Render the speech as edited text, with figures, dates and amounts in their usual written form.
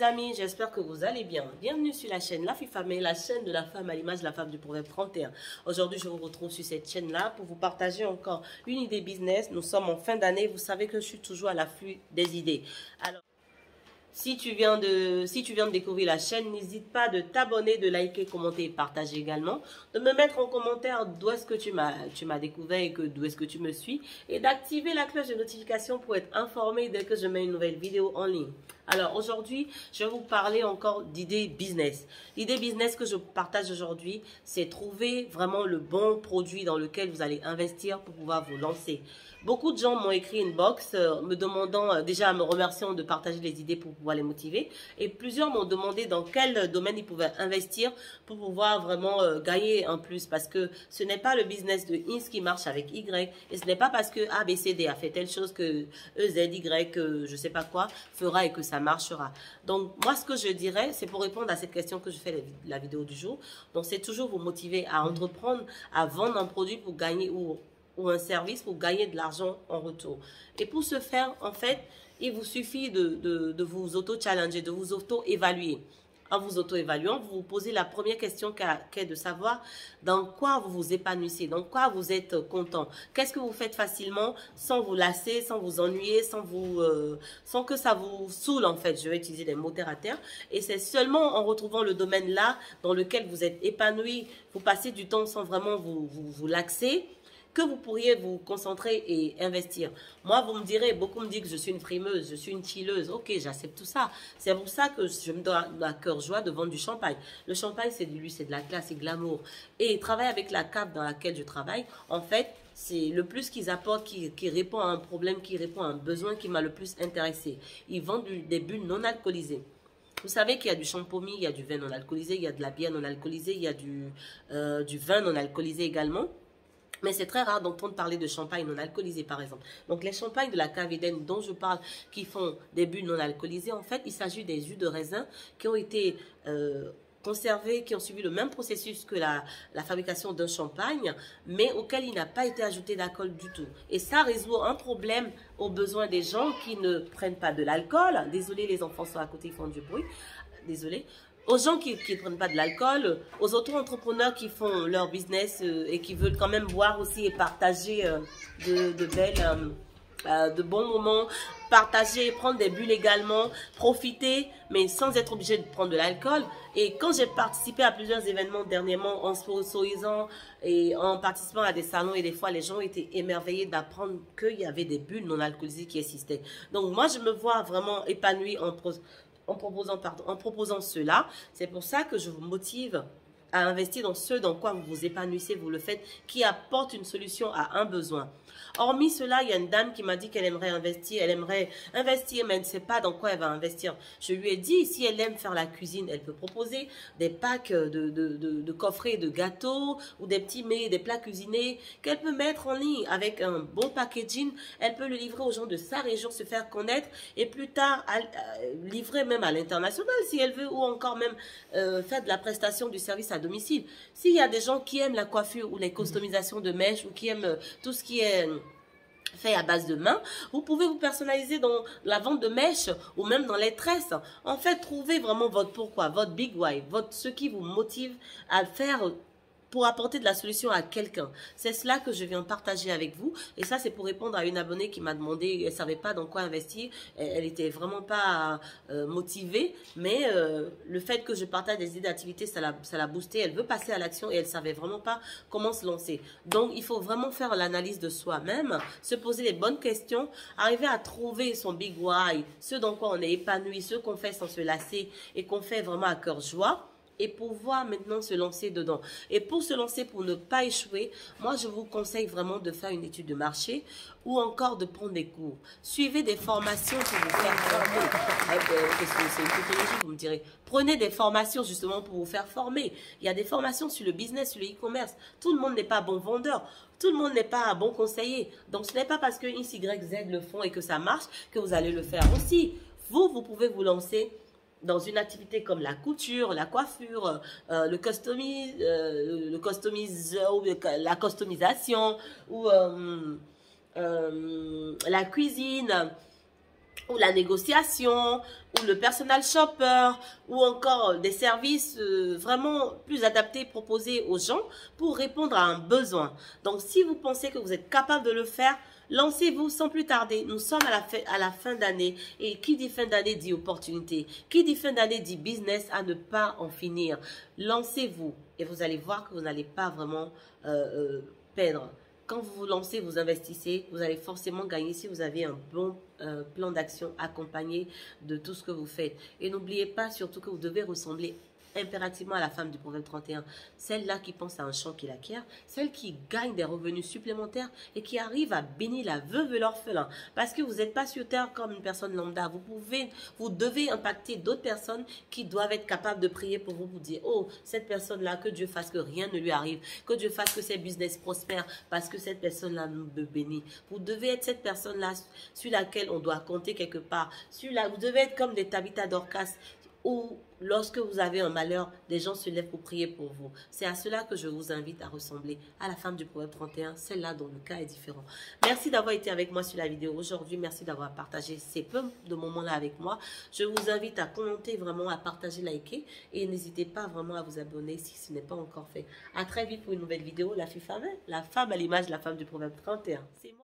mes amis, j'espère que vous allez bien. Bienvenue sur la chaîne La Fille Famille, la chaîne de la femme à l'image de la femme du proverbe 31. Aujourd'hui, je vous retrouve sur cette chaîne-là pour vous partager encore une idée business. Nous sommes en fin d'année, vous savez que je suis toujours à l'affût des idées. Alors, si tu viens de découvrir la chaîne, n'hésite pas de t'abonner, de liker, commenter et partager également. De me mettre en commentaire d'où est-ce que tu m'as découvert et d'où est-ce que tu me suis. Et d'activer la cloche de notification pour être informé dès que je mets une nouvelle vidéo en ligne. Alors aujourd'hui, je vais vous parler encore d'idées business. L'idée business que je partage aujourd'hui, c'est trouver vraiment le bon produit dans lequel vous allez investir pour pouvoir vous lancer. Beaucoup de gens m'ont écrit une box me demandant, déjà me remerciant de partager les idées pour pouvoir les motiver. Et plusieurs m'ont demandé dans quel domaine ils pouvaient investir pour pouvoir vraiment gagner en plus. Parce que ce n'est pas le business de X qui marche avec Y. Et ce n'est pas parce que A, B, C, D a fait telle chose que E, Z, Y, je ne sais pas quoi, fera et que ça marchera. Donc, moi, ce que je dirais, c'est pour répondre à cette question que je fais la vidéo du jour. Donc, c'est toujours vous motiver à entreprendre, à vendre un produit pour gagner ou un service pour gagner de l'argent en retour. Et pour ce faire, en fait, il vous suffit de vous auto-challenger, de vous auto-évaluer. En vous auto-évaluant, vous vous posez la première question qui est de savoir dans quoi vous vous épanouissez, dans quoi vous êtes content. Qu'est-ce que vous faites facilement sans vous lasser, sans vous ennuyer, sans que ça vous saoule en fait. Je vais utiliser des mots terre à terre. Et c'est seulement en retrouvant le domaine là dans lequel vous êtes épanoui, vous passez du temps sans vraiment vous laxer, que vous pourriez vous concentrer et investir. Moi, vous me direz, beaucoup me disent que je suis une frimeuse, je suis une chilleuse. Ok, j'accepte tout ça. C'est pour ça que je me donne à cœur joie de vendre du champagne. Le champagne, c'est du luxe, c'est de la classe, c'est glamour. Et travailler avec la cave dans laquelle je travaille, en fait, c'est le plus qu'ils apportent qui répond à un problème, qui répond à un besoin qui m'a le plus intéressé. Ils vendent des bulles non alcoolisées. Vous savez qu'il y a du champomis, il y a du vin non alcoolisé, il y a de la bière non alcoolisée, il y a du vin non alcoolisé également. Mais c'est très rare d'entendre parler de champagne non alcoolisé, par exemple. Donc, les champagnes de la cave Eden dont je parle, qui font des bulles non alcoolisées, en fait, il s'agit des jus de raisin qui ont été conservés, qui ont suivi le même processus que la fabrication d'un champagne, mais auquel il n'a pas été ajouté d'alcool du tout. Et ça résout un problème aux besoins des gens qui ne prennent pas de l'alcool. Désolé, les enfants sont à côté, ils font du bruit. Désolé. Aux gens qui ne prennent pas de l'alcool, aux auto-entrepreneurs qui font leur business et qui veulent quand même boire aussi et partager de bons moments, partager, prendre des bulles également, profiter, mais sans être obligé de prendre de l'alcool. Et quand j'ai participé à plusieurs événements dernièrement en sponsorisant et en participant à des salons, et des fois les gens étaient émerveillés d'apprendre qu'il y avait des bulles non alcoolisées qui existaient. Donc moi je me vois vraiment épanouie en proposant cela. C'est pour ça que je vous motive à investir dans ce dans quoi vous vous épanouissez, vous le faites, qui apporte une solution à un besoin. Hormis cela, il y a une dame qui m'a dit qu'elle aimerait investir, mais elle ne sait pas dans quoi elle va investir. Je lui ai dit, si elle aime faire la cuisine, elle peut proposer des packs de coffrets de gâteaux ou des petits mets, des plats cuisinés qu'elle peut mettre en ligne avec un bon packaging. Elle peut le livrer aux gens de sa région, se faire connaître et plus tard livrer même à l'international si elle veut, ou encore même faire de la prestation du service à domicile. S'il y a des gens qui aiment la coiffure ou les customisations de mèches ou qui aiment tout ce qui est fait à base de main, vous pouvez vous personnaliser dans la vente de mèches ou même dans les tresses. En fait, trouvez vraiment votre pourquoi, votre big why, ce qui vous motive à faire pour apporter de la solution à quelqu'un. C'est cela que je viens partager avec vous. Et ça, c'est pour répondre à une abonnée qui m'a demandé, elle ne savait pas dans quoi investir. Elle n'était vraiment pas motivée. Mais le fait que je partage des idées d'activité, ça l'a boosté. Elle veut passer à l'action et elle ne savait vraiment pas comment se lancer. Donc, il faut vraiment faire l'analyse de soi-même, se poser les bonnes questions, arriver à trouver son big why, ce dans quoi on est épanoui, ce qu'on fait sans se lasser et qu'on fait vraiment à cœur joie, et pouvoir maintenant se lancer dedans. Et pour se lancer, pour ne pas échouer, moi je vous conseille vraiment de faire une étude de marché ou encore de prendre des cours. Suivez des formations pour vous faire former. C'est une technologie, vous me direz. Prenez des formations justement pour vous faire former. Il y a des formations sur le business, sur le e-commerce. Tout le monde n'est pas bon vendeur. Tout le monde n'est pas bon conseiller. Donc ce n'est pas parce que X, Y, Z le font et que ça marche que vous allez le faire aussi. Vous pouvez vous lancer dans une activité comme la couture, la coiffure, la customisation ou la cuisine, ou la négociation, ou le personal shopper, ou encore des services vraiment plus adaptés proposés aux gens pour répondre à un besoin. Donc, si vous pensez que vous êtes capable de le faire, lancez-vous sans plus tarder. Nous sommes à la fin d'année et qui dit fin d'année dit opportunité. Qui dit fin d'année dit business à ne pas en finir. Lancez-vous et vous allez voir que vous n'allez pas vraiment perdre. Quand vous vous lancez, vous investissez, vous allez forcément gagner si vous avez un bon plan d'action accompagné de tout ce que vous faites. Et n'oubliez pas surtout que vous devez ressembler impérativement à la femme du proverbe 31, celle-là qui pense à un champ qu'il acquiert, celle qui gagne des revenus supplémentaires et qui arrive à bénir la veuve et l'orphelin. Parce que vous n'êtes pas sur terre comme une personne lambda. Vous devez impacter d'autres personnes qui doivent être capables de prier pour vous dire, oh, cette personne-là, que Dieu fasse que rien ne lui arrive, que Dieu fasse que ses business prospèrent parce que cette personne-là nous bénit. Vous devez être cette personne-là sur laquelle on doit compter quelque part. Vous devez être comme des Tabitha Dorcas ou lorsque vous avez un malheur, des gens se lèvent pour prier pour vous. C'est à cela que je vous invite à ressembler à la femme du proverbe 31, celle-là dont le cas est différent. Merci d'avoir été avec moi sur la vidéo aujourd'hui. Merci d'avoir partagé ces peu de moments-là avec moi. Je vous invite à commenter vraiment, à partager, liker et n'hésitez pas vraiment à vous abonner si ce n'est pas encore fait. À très vite pour une nouvelle vidéo. La femme à l'image de la femme du proverbe 31. C'est moi.